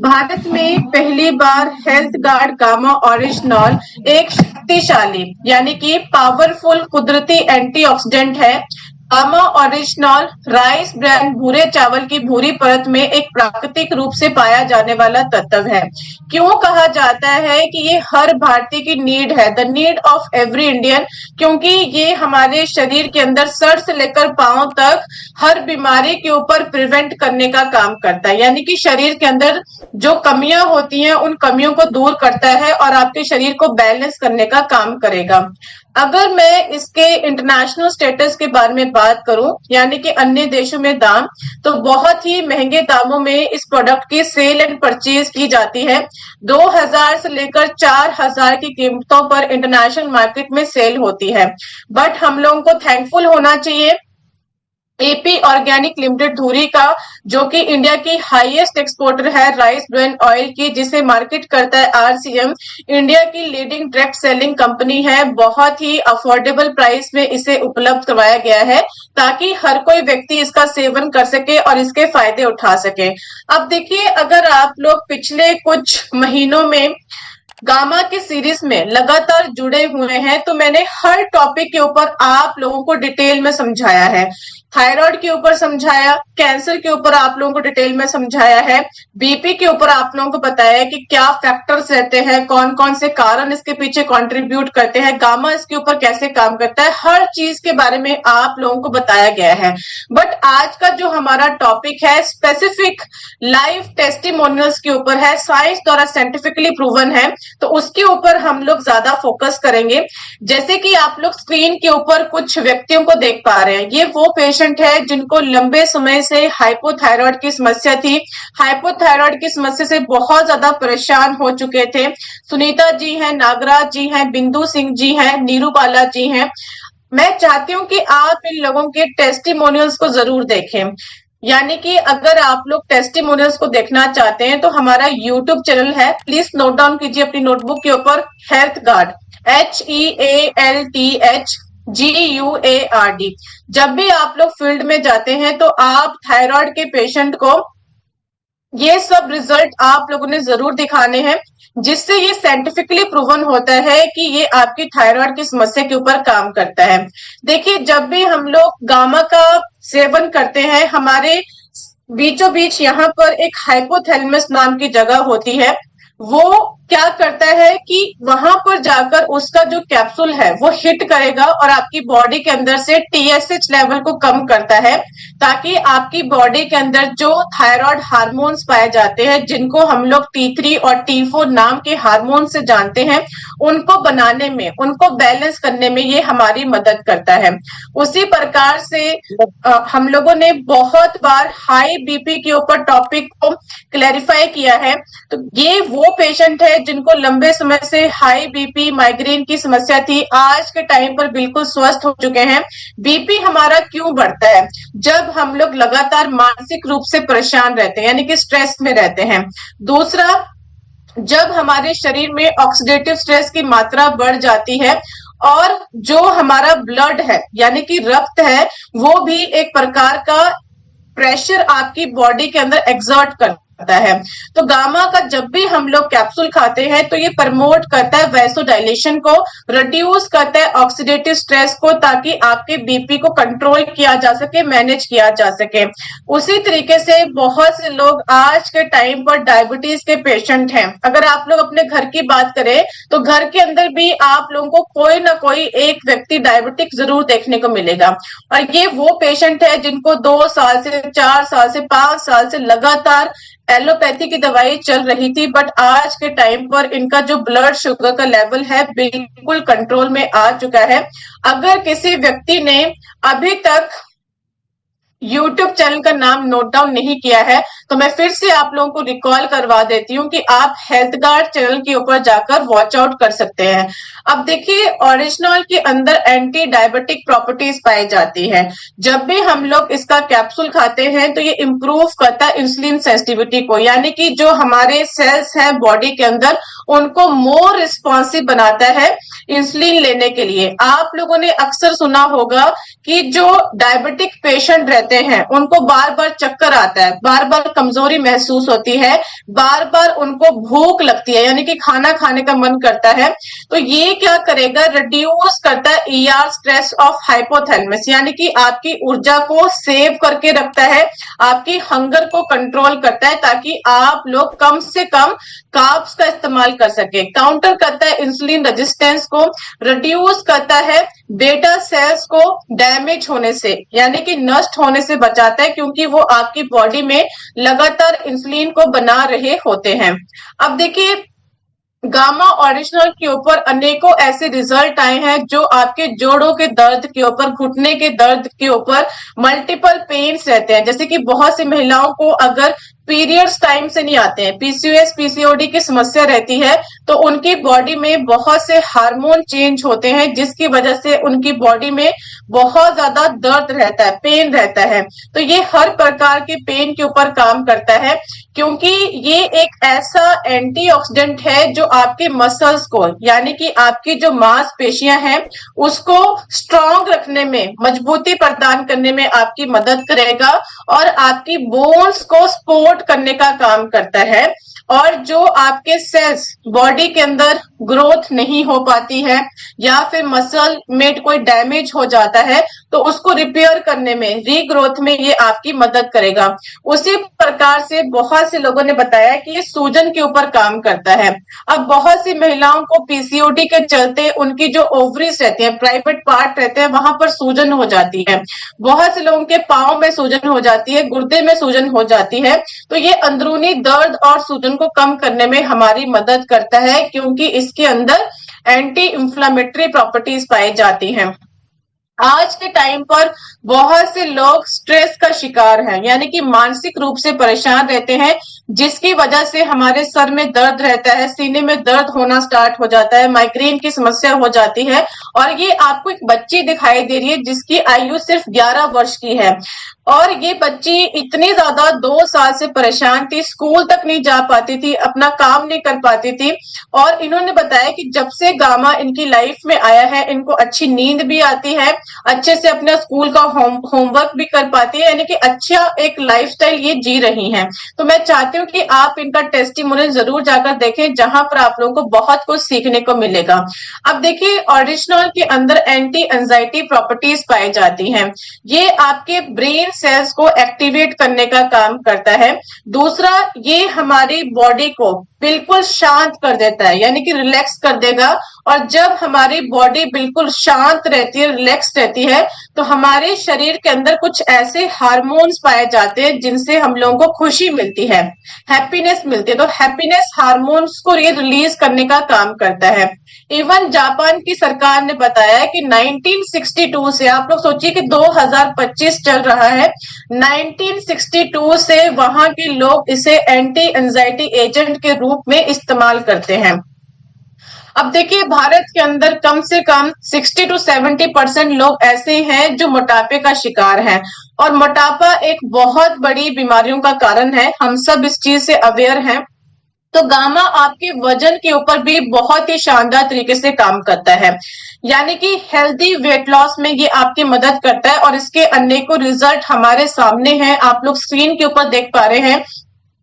भारत में पहली बार health guard gamma original एक शक्तिशाली यानी कि पावरफुल कुदरती एंटीऑक्सीडेंट है। गामा ओरिजिनल राइस ब्रांड भूरे चावल की भूरी परत में एक प्राकृतिक रूप से पाया जाने वाला तत्व है। क्यों कहा जाता है कि ये हर भारतीय की नीड है, the need of every Indian, क्योंकि ये हमारे शरीर के अंदर सर से लेकर पांव तक हर बीमारी के ऊपर प्रिवेंट करने का काम करता है। यानी कि शरीर के अंदर जो कमियां होती हैं उन कमियों को दूर करता है और आपके शरीर को बैलेंस करने का काम करेगा। अगर मैं इसके इंटरनेशनल स्टेटस के बारे में बात करूं यानी कि अन्य देशों में दाम, तो बहुत ही महंगे दामों में इस प्रोडक्ट की सेल एंड परचेज की जाती है। 2000 से लेकर 4000 की कीमतों पर इंटरनेशनल मार्केट में सेल होती है। बट हम लोगों को थैंकफुल होना चाहिए एपी ऑर्गेनिक लिमिटेड धुरी का, जो कि इंडिया की हाईएस्ट एक्सपोर्टर है राइस ब्रान ऑयल की, जिसे मार्केट करता है आरसीएम। इंडिया की लीडिंग डायरेक्ट सेलिंग कंपनी है। बहुत ही अफोर्डेबल प्राइस में इसे उपलब्ध करवाया गया है ताकि हर कोई व्यक्ति इसका सेवन कर सके और इसके फायदे उठा सके। अब देखिए, अगर आप लोग पिछले कुछ महीनों में गामा के सीरीज में लगातार जुड़े हुए हैं तो मैंने हर टॉपिक के ऊपर आप लोगों को डिटेल में समझाया है। थायराइड के ऊपर समझाया, कैंसर के ऊपर आप लोगों को डिटेल में समझाया है, बीपी के ऊपर आप लोगों को बताया है कि क्या फैक्टर्स रहते हैं, कौन कौन से कारण इसके पीछे कंट्रीब्यूट करते हैं, गामा इसके ऊपर कैसे काम करता है, हर चीज के बारे में आप लोगों को बताया गया है। बट आज का जो हमारा टॉपिक है स्पेसिफिक लाइव टेस्टिमोनियल्स के ऊपर है, साइंस द्वारा साइंटिफिकली प्रूवन है, तो उसके ऊपर हम लोग ज्यादा फोकस करेंगे। जैसे कि आप लोग स्क्रीन के ऊपर कुछ व्यक्तियों को देख पा रहे हैं, ये वो पेशेंट है जिनको लंबे समय से हाइपोथायराइड की समस्या थी। हाइपोथायराइड की समस्या से बहुत ज्यादा परेशान हो चुके थे। सुनीता जी हैं, नागराज जी हैं, बिंदु सिंह जी हैं, नीरू बाला जी हैं। मैं चाहती हूं कि आप इन लोगों के टेस्टिमोनियल्स को जरूर देखें। यानी कि अगर आप लोग टेस्टिमोनियल्स को देखना चाहते हैं तो हमारा यूट्यूब चैनल है, प्लीज नोट डाउन कीजिए अपनी नोटबुक के ऊपर, हेल्थ गार्ड, HEALTHGUARD। जब भी आप लोग फील्ड में जाते हैं तो आप थायराइड के पेशेंट को ये सब रिजल्ट आप लोगों ने जरूर दिखाने हैं, जिससे ये साइंटिफिकली प्रूवन होता है कि ये आपकी थायराइड की समस्या के ऊपर काम करता है। देखिए, जब भी हम लोग गामा का सेवन करते हैं, हमारे बीचों बीच यहाँ पर एक हाइपोथैलेमस नाम की जगह होती है। वो क्या करता है कि वहां पर जाकर उसका जो कैप्सूल है वो हिट करेगा और आपकी बॉडी के अंदर से टीएसएच लेवल को कम करता है, ताकि आपकी बॉडी के अंदर जो थायराइड हार्मोन्स पाए जाते हैं, जिनको हम लोग T3 और T4 नाम के हार्मोन से जानते हैं, उनको बनाने में, उनको बैलेंस करने में ये हमारी मदद करता है। उसी प्रकार से हम लोगों ने बहुत बार हाई बीपी के ऊपर टॉपिक को क्लैरिफाई किया है। तो ये वो पेशेंट है जिनको लंबे समय से हाई बीपी, माइग्रेन की समस्या थी, आज के टाइम पर बिल्कुल स्वस्थ हो चुके हैं। बीपी हमारा क्यों बढ़ता है? जब हम लोग लगातार मानसिक रूप से परेशान रहते हैं, यानी कि स्ट्रेस में रहते हैं। दूसरा, जब हमारे शरीर में ऑक्सीडेटिव स्ट्रेस की मात्रा बढ़ जाती है और जो हमारा ब्लड है यानी कि रक्त है, वो भी एक प्रकार का प्रेशर आपकी बॉडी के अंदर एक्सर्ट करता है। तो गामा का जब भी हम लोग कैप्सूल खाते हैं तो ये प्रमोट करता है वैसोडाइलेशन को, रिड्यूस करता है ऑक्सीडेटिव स्ट्रेस को, ताकि आपके बीपी को कंट्रोल किया जा सके, मैनेज किया जा सके। उसी तरीके से बहुत से लोग आज के टाइम पर डायबिटीज के पेशेंट हैं। अगर आप लोग अपने घर की बात करें तो घर के अंदर भी आप लोगों को कोई ना कोई एक व्यक्ति डायबिटिक जरूर देखने को मिलेगा। और ये वो पेशेंट है जिनको 2 साल से 4 साल से 5 साल से लगातार एलोपैथी की दवाई चल रही थी, बट आज के टाइम पर इनका जो ब्लड शुगर का लेवल है बिल्कुल कंट्रोल में आ चुका है। अगर किसी व्यक्ति ने अभी तक यूट्यूब चैनल का नाम नोट डाउन नहीं किया है तो मैं फिर से आप लोगों को रिकॉल करवा देती हूँ कि आप हेल्थ गार्ड चैनल के ऊपर जाकर वॉच आउट कर सकते हैं। अब देखिए, ओरिजिनल के अंदर एंटी डायबिटिक प्रॉपर्टीज पाई जाती है। जब भी हम लोग इसका कैप्सूल खाते हैं तो ये इंप्रूव करता है इंसुलिन सेंसिटिविटी को, यानी कि जो हमारे सेल्स हैं बॉडी के अंदर, उनको मोर रिस्पॉन्सिव बनाता है इंसुलिन लेने के लिए। आप लोगों ने अक्सर सुना होगा कि जो डायबिटिक पेशेंट रहते रहते हैं उनको बार बार चक्कर आता है, बार बार कमजोरी महसूस होती है, बार बार उनको भूख लगती है यानी कि खाना खाने का मन करता है, तो ये क्या करेगा, रिड्यूस करता है ईआर स्ट्रेस ऑफ हाइपोथैलेमस, यानी कि आपकी ऊर्जा को सेव करके रखता है, आपकी हंगर को कंट्रोल करता है ताकि आप लोग कम से कम कार्ब्स का इस्तेमाल कर सके, काउंटर करता है इंसुलिन रेजिस्टेंस को, रिड्यूस करता है बेटा सेल्स को डैमेज होने से यानी कि नष्ट होने से बचाता है, क्योंकि वो आपकी बॉडी में लगातार इंसुलिन को बना रहे होते हैं। अब देखिए गामा ओरिजिनल के ऊपर अनेकों ऐसे रिजल्ट आए हैं जो आपके जोड़ों के दर्द के ऊपर, घुटने के दर्द के ऊपर, मल्टीपल पेन्स रहते हैं, जैसे कि बहुत सी महिलाओं को अगर पीरियड्स टाइम से नहीं आते हैं, पीसीओएस पीसीओडी की समस्या रहती है, तो उनकी बॉडी में बहुत से हार्मोन चेंज होते हैं जिसकी वजह से उनकी बॉडी में बहुत ज्यादा दर्द रहता है, पेन रहता है। तो ये हर प्रकार के पेन के ऊपर काम करता है, क्योंकि ये एक ऐसा एंटीऑक्सीडेंट है जो आपके मसल्स को यानी कि आपकी जो मांसपेशियां हैं उसको स्ट्रांग रखने में, मजबूती प्रदान करने में आपकी मदद करेगा और आपकी बोन्स को सपोर्ट करने का काम करता है। और जो आपके सेल्स बॉडी के अंदर ग्रोथ नहीं हो पाती है या फिर मसल में कोई डैमेज हो जाता है तो उसको रिपेयर करने में, रीग्रोथ में ये आपकी मदद करेगा। उसी प्रकार से बहुत से लोगों ने बताया कि ये सूजन के ऊपर काम करता है। अब बहुत सी महिलाओं को पीसीओडी के चलते उनकी जो ओवरीज रहती है, प्राइवेट पार्ट रहते हैं, वहां पर सूजन हो जाती है। बहुत से लोगों के पांव में सूजन हो जाती है, गुर्दे में सूजन हो जाती है। तो ये अंदरूनी दर्द और सूजन को कम करने में हमारी मदद करता है, क्योंकि इसके अंदर एंटी इंफ्लेमेटरी प्रॉपर्टीज पाई जाती हैं। आज के टाइम पर बहुत से लोग स्ट्रेस का शिकार हैं, यानी कि मानसिक रूप से परेशान रहते हैं, जिसकी वजह से हमारे सर में दर्द रहता है, सीने में दर्द होना स्टार्ट हो जाता है, माइग्रेन की समस्या हो जाती है। और ये आपको एक बच्ची दिखाई दे रही है जिसकी आयु सिर्फ 11 वर्ष की है, और ये बच्ची इतनी ज्यादा 2 साल से परेशान थी, स्कूल तक नहीं जा पाती थी, अपना काम नहीं कर पाती थी। और इन्होंने बताया कि जब से गामा इनकी लाइफ में आया है, इनको अच्छी नींद भी आती है, अच्छे से अपना स्कूल का होमवर्क भी कर पाती है, यानी कि अच्छा एक लाइफस्टाइल ये जी रही हैं। तो मैं चाहती हूँ कि आप इनका टेस्टिमोनियल जरूर जाकर देखें, जहां पर आप लोगों को बहुत कुछ सीखने को मिलेगा। अब देखिए ओरिजिनल के अंदर एंटी एंजाइटी प्रॉपर्टीज पाई जाती हैं। ये आपके ब्रेन सेल्स को एक्टिवेट करने का काम करता है। दूसरा, ये हमारी बॉडी को बिल्कुल शांत कर देता है, यानी कि रिलैक्स कर देगा। और जब हमारी बॉडी बिल्कुल शांत रहती है, रिलैक्स रहती है, तो हमारे शरीर के अंदर कुछ ऐसे हार्मोन्स पाए जाते हैं जिनसे हम लोगों को खुशी मिलती है, हैप्पीनेस मिलती है। तो हैप्पीनेस हार्मोन्स को ये रिलीज करने का काम करता है। इवन जापान की सरकार ने बताया है कि 1962 से, आप लोग सोचिए कि 2025 चल रहा है, 1962 से वहां के लोग इसे एंटी एंजाइटी एजेंट के रूप में इस्तेमाल करते हैं। अब देखिए भारत के अंदर कम से कम 60 to 70% लोग ऐसे हैं जो मोटापे का शिकार हैं, और मोटापा एक बहुत बड़ी बीमारियों का कारण है, हम सब इस चीज से अवेयर हैं। तो गामा आपके वजन के ऊपर भी बहुत ही शानदार तरीके से काम करता है, यानी कि हेल्दी वेट लॉस में ये आपकी मदद करता है। और इसके अनेकों रिजल्ट हमारे सामने हैं, आप लोग स्क्रीन के ऊपर देख पा रहे हैं।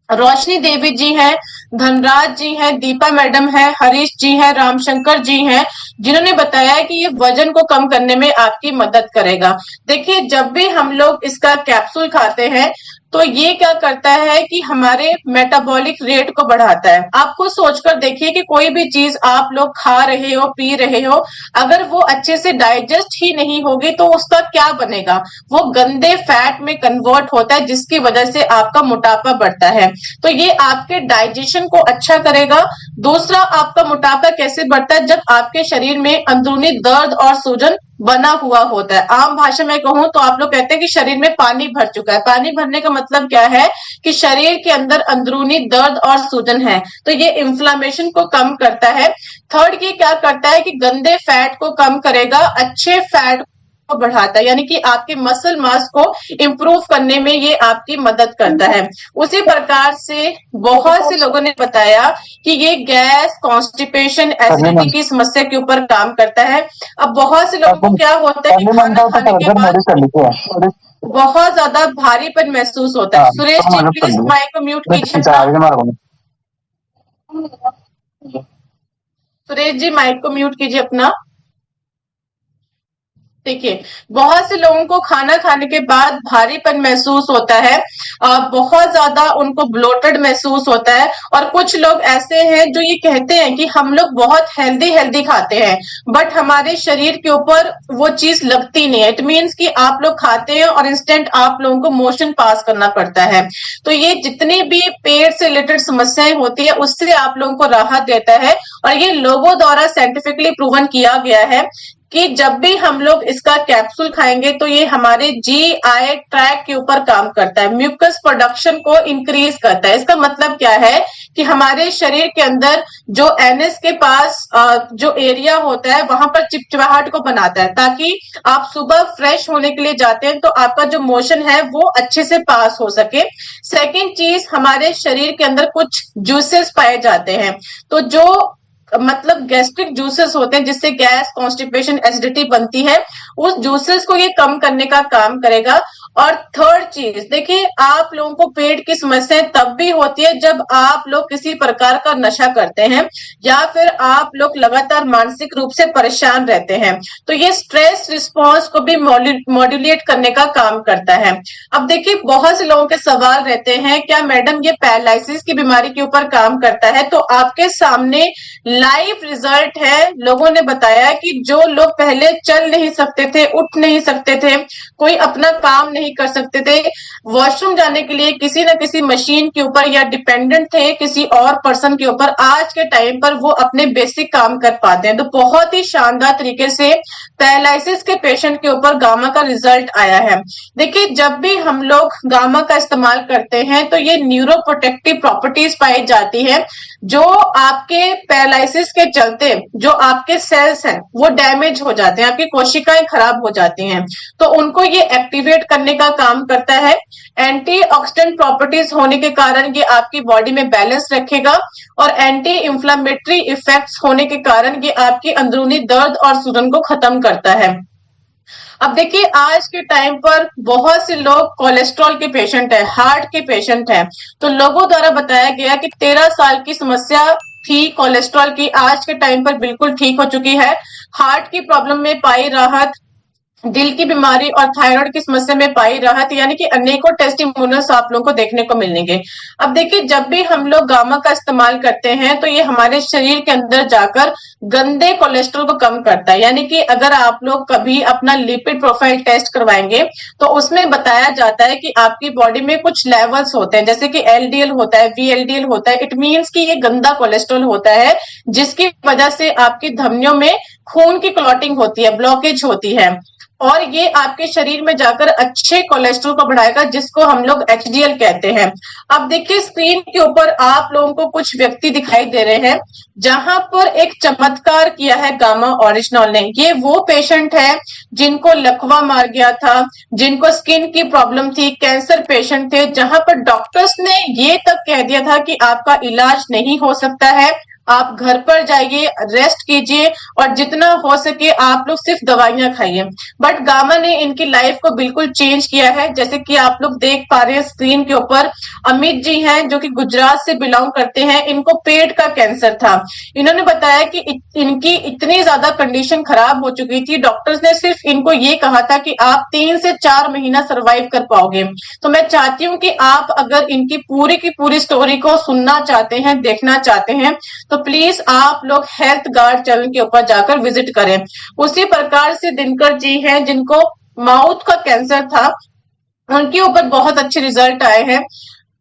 रोशनी देवी जी हैं, धनराज जी हैं, दीपा मैडम है, हरीश जी हैं, रामशंकर जी हैं, जिन्होंने बताया है कि ये वजन को कम करने में आपकी मदद करेगा। देखिए जब भी हम लोग इसका कैप्सूल खाते हैं तो ये क्या करता है कि हमारे मेटाबॉलिक रेट को बढ़ाता है। आप खुद सोचकर देखिए कि कोई भी चीज आप लोग खा रहे हो, पी रहे हो, अगर वो अच्छे से डाइजेस्ट ही नहीं होगी तो उसका क्या बनेगा, वो गंदे फैट में कन्वर्ट होता है, जिसकी वजह से आपका मोटापा बढ़ता है। तो ये आपके डाइजेशन को अच्छा करेगा। दूसरा, आपका मोटापा कैसे बढ़ता है, जब आपके शरीर में अंदरूनी दर्द और सूजन बना हुआ होता है। आम भाषा में कहूं तो आप लोग कहते हैं कि शरीर में पानी भर चुका है। पानी भरने का मतलब क्या है कि शरीर के अंदर अंदरूनी दर्द और सूजन है, तो ये इन्फ्लामेशन को कम करता है। थर्ड, ये क्या करता है कि गंदे फैट को कम करेगा, अच्छे फैट को बढ़ाता है, यानी कि आपके मसल मास को इंप्रूव करने में ये आपकी मदद करता है। उसी प्रकार से बहुत से लोगों ने बताया कि ये गैस, कॉन्स्टिपेशन, एसिडिटी की समस्या के ऊपर काम करता है। अब बहुत से लोगों को क्या होता है कि खाना खाने के बाद बहुत ज्यादा भारीपन महसूस होता है। सुरेश जी प्लीज माइक को म्यूट कीजिए अपना। सुरेश जी माइक को म्यूट कीजिए अपना। देखिए, बहुत से लोगों को खाना खाने के बाद भारीपन महसूस होता है, बहुत ज्यादा उनको ब्लोटेड महसूस होता है, और कुछ लोग ऐसे हैं जो ये कहते हैं कि हम लोग बहुत हेल्दी हेल्दी खाते हैं, बट हमारे शरीर के ऊपर वो चीज लगती नहीं है। इट मीन्स कि आप लोग खाते हैं और इंस्टेंट आप लोगों को मोशन पास करना पड़ता है। तो ये जितनी भी पेट से रिलेटेड समस्याएं होती है उससे आप लोगों को राहत देता है, और ये लोगों द्वारा साइंटिफिकली प्रूवन किया गया है कि जब भी हम लोग इसका कैप्सूल खाएंगे तो ये हमारे जीआई ट्रैक के ऊपर काम करता है, म्यूकस प्रोडक्शन को इंक्रीज करता है। इसका मतलब क्या है कि हमारे शरीर के अंदर जो एनएस के पास जो एरिया होता है वहां पर चिपचिपाहट को बनाता है, ताकि आप सुबह फ्रेश होने के लिए जाते हैं तो आपका जो मोशन है वो अच्छे से पास हो सके। सेकेंड चीज, हमारे शरीर के अंदर कुछ जूसेस पाए जाते हैं, तो जो मतलब गैस्ट्रिक जूसेस होते हैं जिससे गैस, कॉन्स्टिपेशन, एसिडिटी बनती है, उस जूसेस को ये कम करने का काम करेगा। और थर्ड चीज देखिए, आप लोगों को पेट की समस्याएं तब भी होती है जब आप लोग किसी प्रकार का नशा करते हैं या फिर आप लोग लगातार मानसिक रूप से परेशान रहते हैं, तो ये स्ट्रेस रिस्पॉन्स को भी मॉड्यूलेट करने का काम करता है। अब देखिए, बहुत से लोगों के सवाल रहते हैं, क्या मैडम ये पैरालिसिस की बीमारी के ऊपर काम करता है? तो आपके सामने लाइव रिजल्ट है। लोगों ने बताया कि जो लोग पहले चल नहीं सकते थे, उठ नहीं सकते थे, कोई अपना काम नहीं कर सकते थे, वॉशरूम जाने के लिए किसी न किसी मशीन के ऊपर या डिपेंडेंट थे किसी और पर्सन के ऊपर, आज के टाइम पर वो अपने बेसिक काम कर पाते हैं। तो बहुत ही शानदार तरीके से पैरालिसिस के पेशेंट के ऊपर गामा का रिजल्ट आया है। देखिए, जब भी हम लोग गामा का इस्तेमाल करते हैं तो ये न्यूरोप्रोटेक्टिव प्रॉपर्टीज पाई जाती है, जो आपके पैरालिसिस के चलते जो आपके सेल्स हैं वो डैमेज हो जाते हैं, आपकी कोशिकाएं खराब हो जाती हैं, तो उनको ये एक्टिवेट करने का काम करता है। एंटीऑक्सीडेंट प्रॉपर्टीज होने के कारण ये आपकी बॉडी में बैलेंस रखेगा, और एंटी इंफ्लेमेटरी इफेक्ट्स होने के कारण ये आपकी अंदरूनी दर्द और सूजन को खत्म करता है। अब देखिए, आज के टाइम पर बहुत से लोग कोलेस्ट्रॉल के पेशेंट है, हार्ट के पेशेंट है, तो लोगों द्वारा बताया गया कि 13 साल की समस्या थी कोलेस्ट्रॉल की, आज के टाइम पर बिल्कुल ठीक हो चुकी है। हार्ट की प्रॉब्लम में पाई राहत, दिल की बीमारी और थायराइड की समस्या में पाई राहत, यानी कि अनेकों टेस्टिमोनियल्स आप लोगों को देखने को मिलेंगे। अब देखिए, जब भी हम लोग गामा का इस्तेमाल करते हैं तो ये हमारे शरीर के अंदर जाकर गंदे कोलेस्ट्रॉल को कम करता है। यानी कि अगर आप लोग कभी अपना लिपिड प्रोफाइल टेस्ट करवाएंगे तो उसमें बताया जाता है कि आपकी बॉडी में कुछ लेवल्स होते हैं, जैसे कि एलडीएल होता है, वीएलडीएल होता है। इट मीन्स कि ये गंदा कोलेस्ट्रॉल होता है, जिसकी वजह से आपकी धमनियों में खून की क्लॉटिंग होती है, ब्लॉकेज होती है, और ये आपके शरीर में जाकर अच्छे कोलेस्ट्रॉल को बढ़ाएगा, जिसको हम लोग एचडीएल कहते हैं। अब देखिए, स्क्रीन के ऊपर आप लोगों को कुछ व्यक्ति दिखाई दे रहे हैं जहां पर एक चमत्कार किया है गामा ओरिजिनल ने। ये वो पेशेंट है जिनको लकवा मार गया था, जिनको स्किन की प्रॉब्लम थी, कैंसर पेशेंट थे, जहां पर डॉक्टर्स ने ये तक कह दिया था कि आपका इलाज नहीं हो सकता है, आप घर पर जाइए, रेस्ट कीजिए, और जितना हो सके आप लोग सिर्फ दवाइयां खाइए। बट गामा ने इनकी लाइफ को बिल्कुल चेंज किया है। जैसे कि आप लोग देख पा रहे हैं स्क्रीन के ऊपर, अमित जी हैं जो कि गुजरात से बिलोंग करते हैं, इनको पेट का कैंसर था। इन्होंने बताया कि इनकी इतनी ज्यादा कंडीशन खराब हो चुकी थी, डॉक्टर्स ने सिर्फ इनको ये कहा था कि आप 3 से 4 महीना सर्वाइव कर पाओगे। तो मैं चाहती हूँ कि आप अगर इनकी पूरी की पूरी स्टोरी को सुनना चाहते हैं, देखना चाहते हैं, तो प्लीज आप लोग हेल्थ गार्ड चैनल के ऊपर जाकर विजिट करें। उसी प्रकार से दिनकर जी हैं जिनको माउथ का कैंसर था, उनके ऊपर बहुत अच्छे रिजल्ट आए हैं।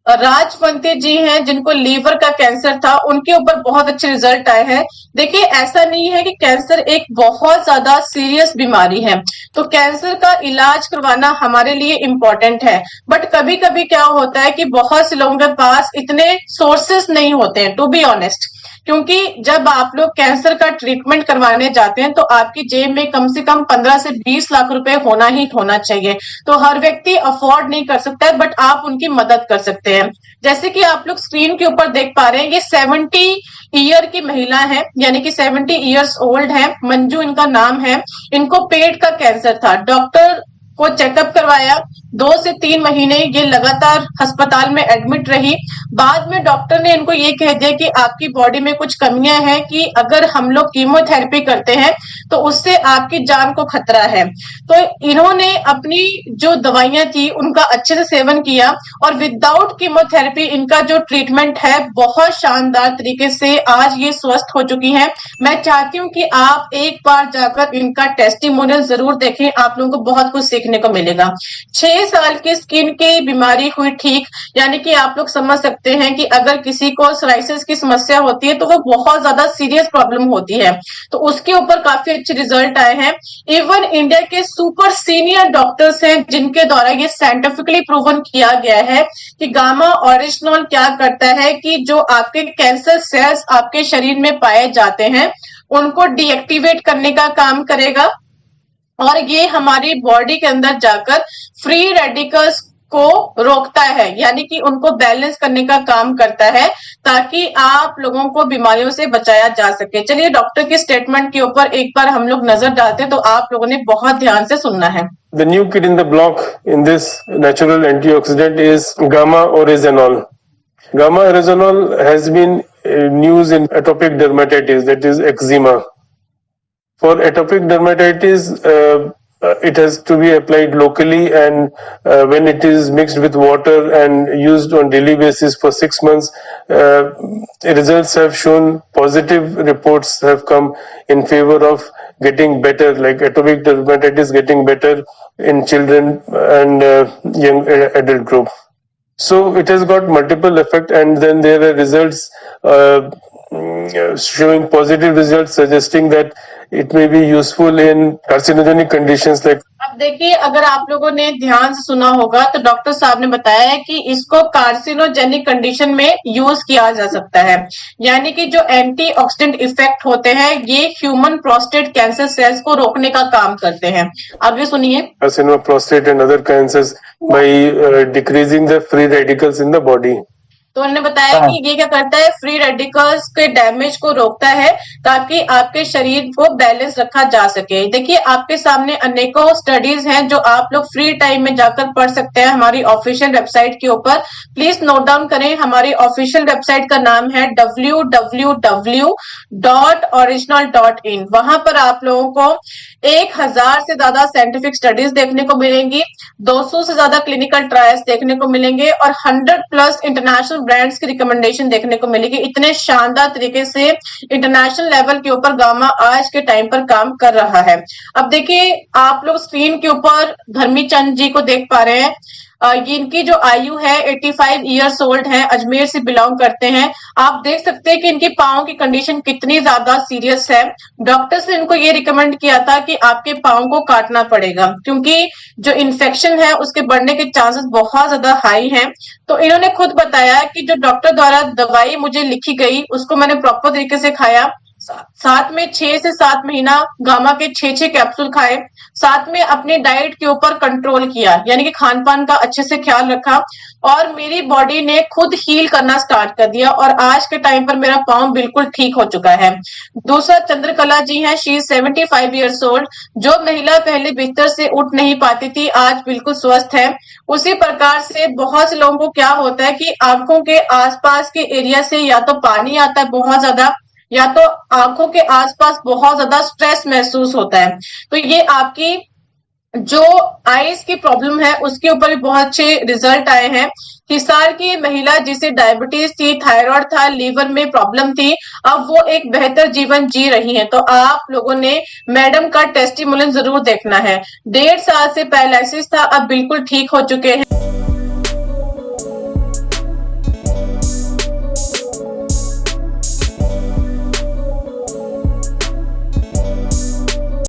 राजवंती जी हैं जिनको लीवर का कैंसर था, उनके ऊपर बहुत अच्छे रिजल्ट आए हैं। देखिए, ऐसा नहीं है कि कैंसर एक बहुत ज्यादा सीरियस बीमारी है, तो कैंसर का इलाज करवाना हमारे लिए इम्पोर्टेंट है। बट कभी कभी क्या होता है कि बहुत से लोगों के पास इतने सोर्सेस नहीं होते हैं, टू बी ऑनेस्ट, क्योंकि जब आप लोग कैंसर का ट्रीटमेंट करवाने जाते हैं तो आपकी जेब में कम से कम 15 से 20 लाख रुपए होना ही होना चाहिए। तो हर व्यक्ति अफोर्ड नहीं कर सकता है, बट आप उनकी मदद कर सकते हैं। जैसे कि आप लोग स्क्रीन के ऊपर देख पा रहे हैं, ये 70 ईयर की महिला है, यानी कि 70 ईयर्स ओल्ड है, मंजू इनका नाम है। इनको पेट का कैंसर था, डॉक्टर को चेकअप करवाया, 2 से 3 महीने ये लगातार अस्पताल में एडमिट रही। बाद में डॉक्टर ने इनको ये कह दिया कि आपकी बॉडी में कुछ कमियां हैं कि अगर हम लोग कीमोथेरेपी करते हैं तो उससे आपकी जान को खतरा है। तो इन्होंने अपनी जो दवाइयां थी उनका अच्छे से सेवन किया और विदाउट कीमोथेरेपी इनका जो ट्रीटमेंट है बहुत शानदार तरीके से आज ये स्वस्थ हो चुकी हैं। मैं चाहती हूँ कि आप एक बार जाकर इनका टेस्टिमोनियल जरूर देखें, आप लोगों को बहुत कुछ सीखने को मिलेगा। 6 साल की स्किन की बीमारी हुई ठीक, यानी कि आप लोग समझ सकते हैं कि अगर किसी को सोराइसिस की समस्या होती है तो वो बहुत ज्यादा सीरियस प्रॉब्लम होती है, तो उसके ऊपर काफी अच्छे रिजल्ट आए हैं। इवन इंडिया के सुपर सीनियर डॉक्टर्स हैं जिनके द्वारा ये साइंटिफिकली प्रूवन किया गया है कि गामा ओरिजिनल क्या करता है कि जो आपके कैंसर सेल्स आपके शरीर में पाए जाते हैं उनको डीएक्टिवेट करने का काम करेगा और ये हमारी बॉडी के अंदर जाकर फ्री रेडिकल्स को रोकता है, यानी कि उनको बैलेंस करने का काम करता है ताकि आप लोगों को बीमारियों से बचाया जा सके। चलिए डॉक्टर की स्टेटमेंट के ऊपर एक बार हम लोग नजर डालते हैं, तो आप लोगों ने बहुत ध्यान से सुनना है। The new kid in the block in this natural antioxidant is gamma oryzanol. Gamma oryzanol has been used in atopic dermatitis, that is eczema. For atopic dermatitis, it has to be applied locally, and when it is mixed with water and used on daily basis for 6 months, results have shown, positive reports have come in favor of getting better, like atopic dermatitis getting better in children and young adult group. So it has got multiple effect, and then there are results showing positive results suggesting that it may be useful in carcinogenic conditions like. अब देखिए, अगर आप लोगों ने ध्यान से सुना होगा तो डॉक्टर साहब ने बताया है कि इसको कार्सिनोजेनिक कंडीशन में यूज किया जा सकता है, यानी कि जो एंटीऑक्सीडेंट इफेक्ट होते हैं ये ह्यूमन प्रोस्टेट कैंसर सेल्स को रोकने का काम करते हैं। आगे सुनिए। Carcinoma prostate and other cancers by decreasing the free radicals in the body. तो उन्होंने बताया कि ये क्या करता है, फ्री रेडिकल्स के डैमेज को रोकता है ताकि आपके शरीर को बैलेंस रखा जा सके। देखिए आपके सामने अनेकों स्टडीज हैं जो आप लोग फ्री टाइम में जाकर पढ़ सकते हैं हमारी ऑफिशियल वेबसाइट के ऊपर। प्लीज नोट डाउन करें, हमारी ऑफिशियल वेबसाइट का नाम है www.original.in। वहां पर आप लोगों को 1000 से ज्यादा साइंटिफिक स्टडीज देखने को मिलेंगी, 200 से ज्यादा क्लिनिकल ट्रायल्स देखने को मिलेंगे और 100+ इंटरनेशनल ब्रांड्स की रिकमेंडेशन देखने को मिलेगी। इतने शानदार तरीके से इंटरनेशनल लेवल के ऊपर गामा आज के टाइम पर काम कर रहा है। अब देखिए आप लोग स्क्रीन के ऊपर धर्मी चंद जी को देख पा रहे हैं। इनकी जो आयु है 85 ईयर्स ओल्ड है, अजमेर से बिलोंग करते हैं। आप देख सकते हैं कि इनकी पाँव की कंडीशन कितनी ज्यादा सीरियस है। डॉक्टर्स ने इनको ये रिकमेंड किया था कि आपके पाँव को काटना पड़ेगा क्योंकि जो इन्फेक्शन है उसके बढ़ने के चांसेस बहुत ज्यादा हाई हैं। तो इन्होंने खुद बताया कि जो डॉक्टर द्वारा दवाई मुझे लिखी गई उसको मैंने प्रॉपर तरीके से खाया, साथ में 6 से 7 महीना गामा के 6 कैप्सूल खाए, साथ में अपनी डाइट के ऊपर कंट्रोल किया, यानी कि खान पान का अच्छे से ख्याल रखा और मेरी बॉडी ने खुद हील करना स्टार्ट कर दिया और आज के टाइम पर मेरा पाँव बिल्कुल ठीक हो चुका है। दूसरा चंद्रकला जी हैं, शी इज 75 ईयर्स ओल्ड। जो महिला पहले बिस्तर से उठ नहीं पाती थी आज बिल्कुल स्वस्थ है। उसी प्रकार से बहुत से लोगों को क्या होता है कि आंखों के आसपास के एरिया से या तो पानी आता है बहुत ज्यादा या तो आंखों के आसपास बहुत ज्यादा स्ट्रेस महसूस होता है। तो ये आपकी जो आईज की प्रॉब्लम है उसके ऊपर भी बहुत अच्छे रिजल्ट आए हैं। हिसार की महिला जिसे डायबिटीज थी, थायराइड था, लीवर में प्रॉब्लम थी, अब वो एक बेहतर जीवन जी रही हैं। तो आप लोगों ने मैडम का टेस्टिमोनियल जरूर देखना है। 1.5 साल से पैरालिसिस था, अब बिल्कुल ठीक हो चुके